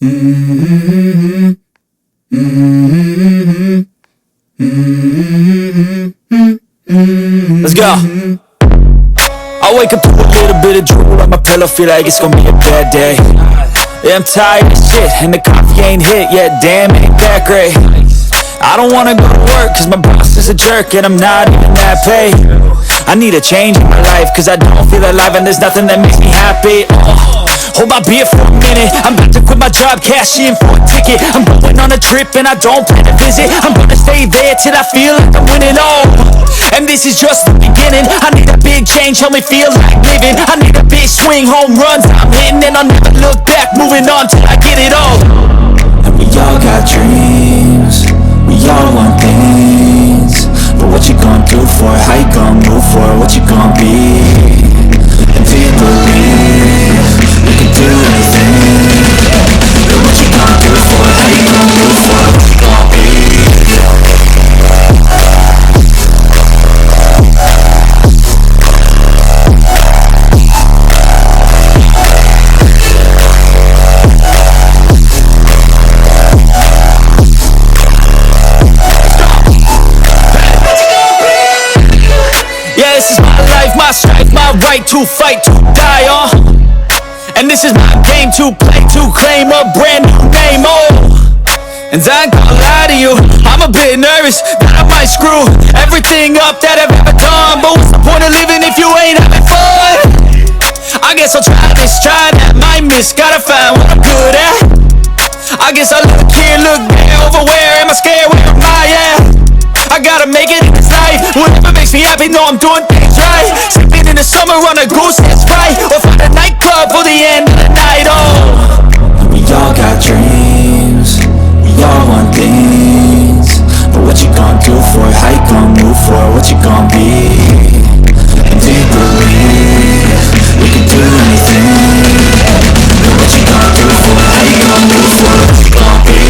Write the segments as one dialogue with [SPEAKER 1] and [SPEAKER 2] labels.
[SPEAKER 1] Let's go. I wake up to a little bit of drool on my pillow, feel like it's gonna be a bad day. Yeah, I'm tired of shit, and the coffee ain't hit yet, damn, ain't that great. I don't wanna go to work, cause my boss is a jerk, and I'm not even that paid. I need a change in my life, cause I don't feel alive, and there's nothing that makes me happy. Hold my beer for a minute, I'm about to quit my job, cash in for a ticket. I'm going on a trip, and I don't plan to visit. I'm gonna stay there till I feel like I'm winning all. And this is just the beginning. I need a big change, help me feel like living. I need a big swing, home runs I'm hitting, and I'll never look back, moving on till I get it all. And we all got dreams, we all want things, but what you gonna do for it? How you gonna move for it? What you gonna be? And do you believe you can do anything? But what you gonna do for it? How you gonna move for it? What you gonna be? This is my life, my strife, my right to fight, to die on. And this is my game to play, to claim a brand new name, oh. And I ain't gonna lie to you, I'm a bit nervous that I might screw everything up that I've ever done. But what's the point of living if you ain't having fun? I guess I'll try this, try that, might miss, gotta find what I'm good at. I guess I look here, look there, over where am I scared, where am I at? I gotta make it in this life, whatever makes me happy, know I'm doing things right. Sleeping in the summer on a goose that's right, or find a nightclub for the end of the night, oh. And we all got dreams, we all want things, but what you gonna do for it? How you gonna move for it? What you gonna be? And do you believe you can do anything? But what you gonna do for it? How you gonna move for it? What you gonna be?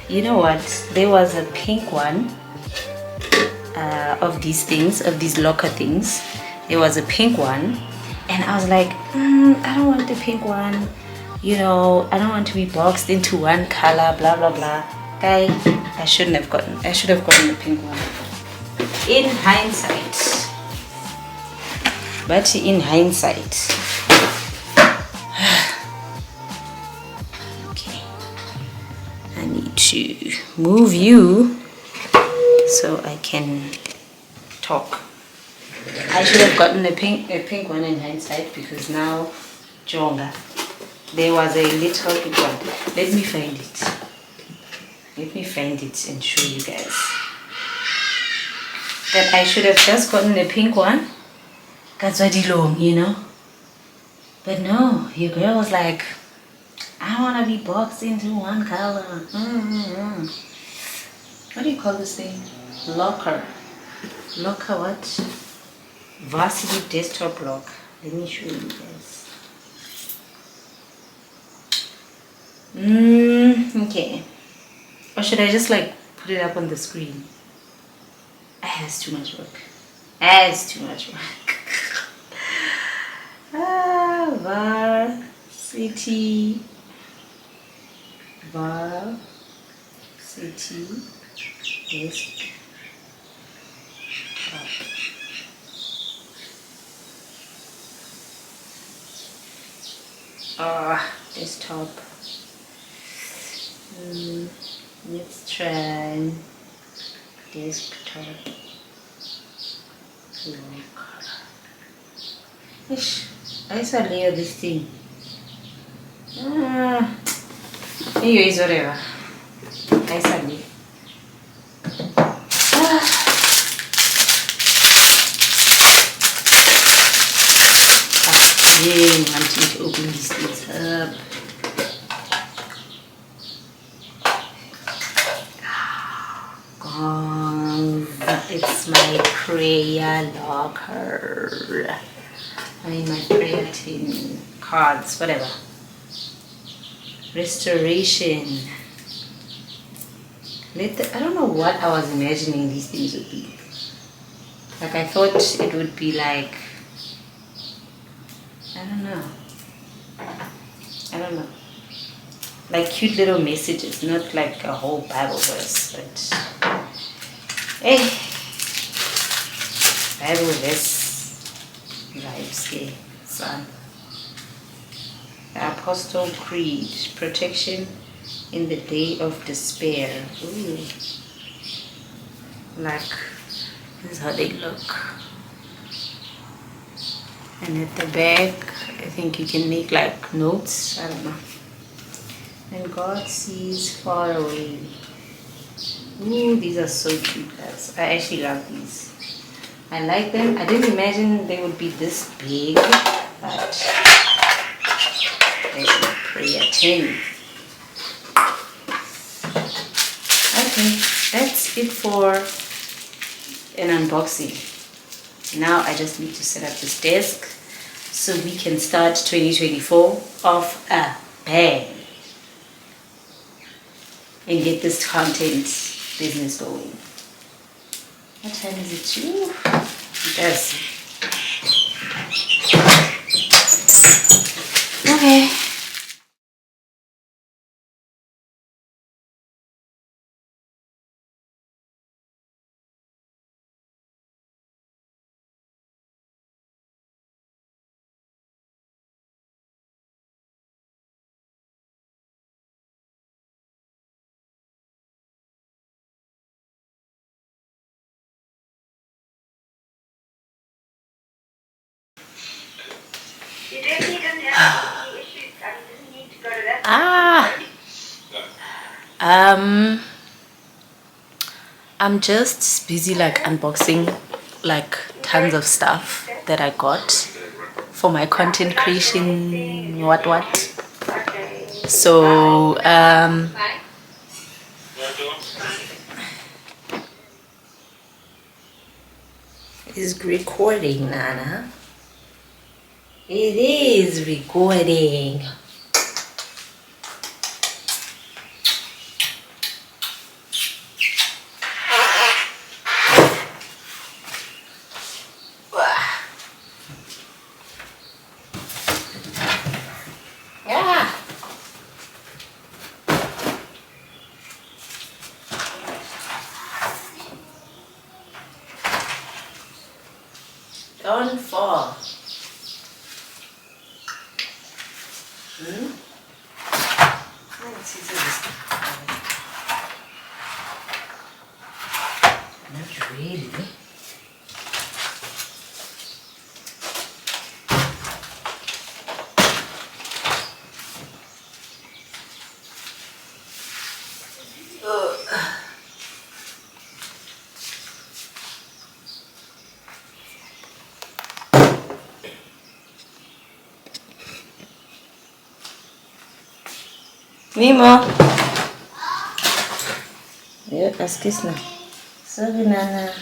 [SPEAKER 1] You know what? There was a pink one of these things, of these locker things. There was a pink one, and I was like, I don't want the pink one. You know, I don't want to be boxed into one color. Blah blah blah. Guy, I should have gotten the pink one. In hindsight, but in hindsight. To move you so I can talk. I should have gotten a pink one in hindsight, because now Jonga, there was a little pink one. Let me find it and show you guys that I should have just gotten a pink one. That's what long, you know. But no, your girl was like, I want to be boxed into one color. What do you call this thing? Locker what? Varsity desktop lock. Let me show you guys. Okay. Or should I just like put it up on the screen? I
[SPEAKER 2] has too much work. Has too much work. Var city desk. Desktop. Let's try desktop. Ish, I saw layer this thing. Anyways, whatever. I saw layer. Again, wanting to open these things up. It's my prayer locker. I mean my prayer tin, cards, whatever. Restoration. I don't know what I was imagining these things would be. Like I thought it would be like, I don't know. Like cute little messages, not like a whole Bible verse, but hey, Bible verse vibes, yeah, son. The Apostle Creed, protection in the day of despair. Ooh. Like, this is how they look. And at the back, I think you can make like notes, I don't know. And God sees far away. Ooh, these are so cute, guys. I actually love these. I like them. I didn't imagine they would be this big, but there's my prayer tin. Okay, that's it for an unboxing. Now I just need to set up this desk so we can start 2024 off a bang and get this content business going. What time is it too? Yes. Okay.
[SPEAKER 3] You definitely didn't have any issues. I didn't need to go to that.
[SPEAKER 2] I'm just busy like unboxing like tons of stuff that I got for my content creation, what. So is recording, Nana. It is recording. Yeah. Don't fall. Not really. Nemo. Yeah, ask kiss now. Sorry, Nana.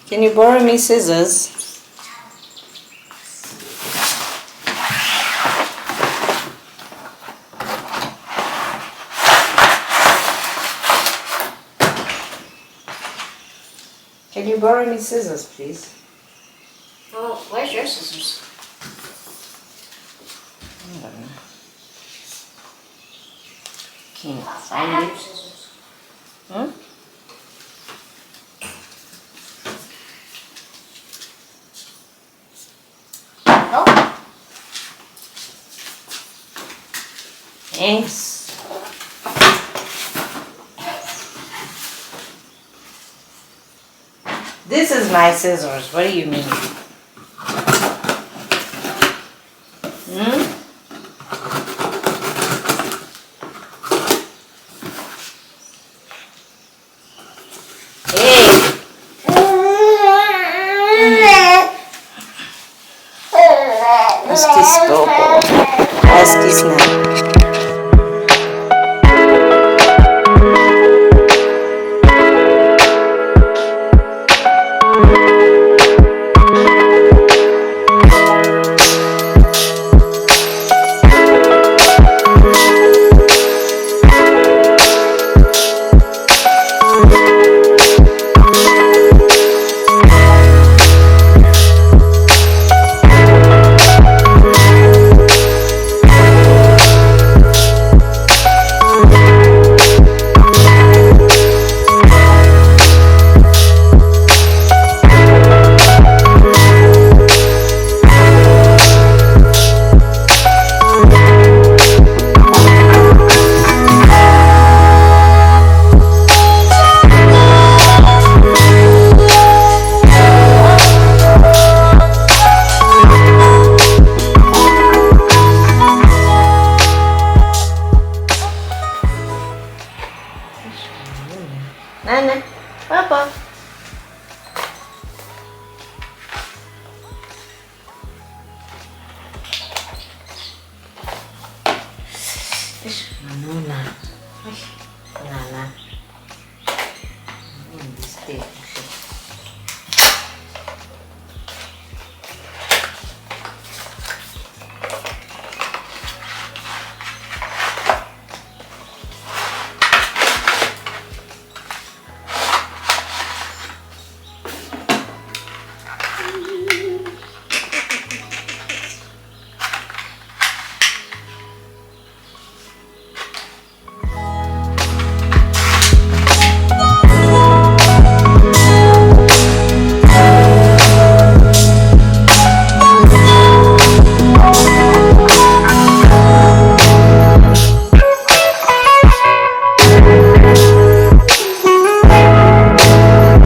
[SPEAKER 2] Can you borrow me scissors? Can you borrow me scissors, please?
[SPEAKER 3] Oh, where's your scissors?
[SPEAKER 2] I don't know. Can't
[SPEAKER 3] I
[SPEAKER 2] find
[SPEAKER 3] have
[SPEAKER 2] it.
[SPEAKER 3] your scissors.
[SPEAKER 2] Huh?
[SPEAKER 3] Oh,
[SPEAKER 2] Thanks. This is my scissors. What do you mean? Hmm? Hey! Husky stop. Husky snap. Nana, Papa. Nana. Nana. This day.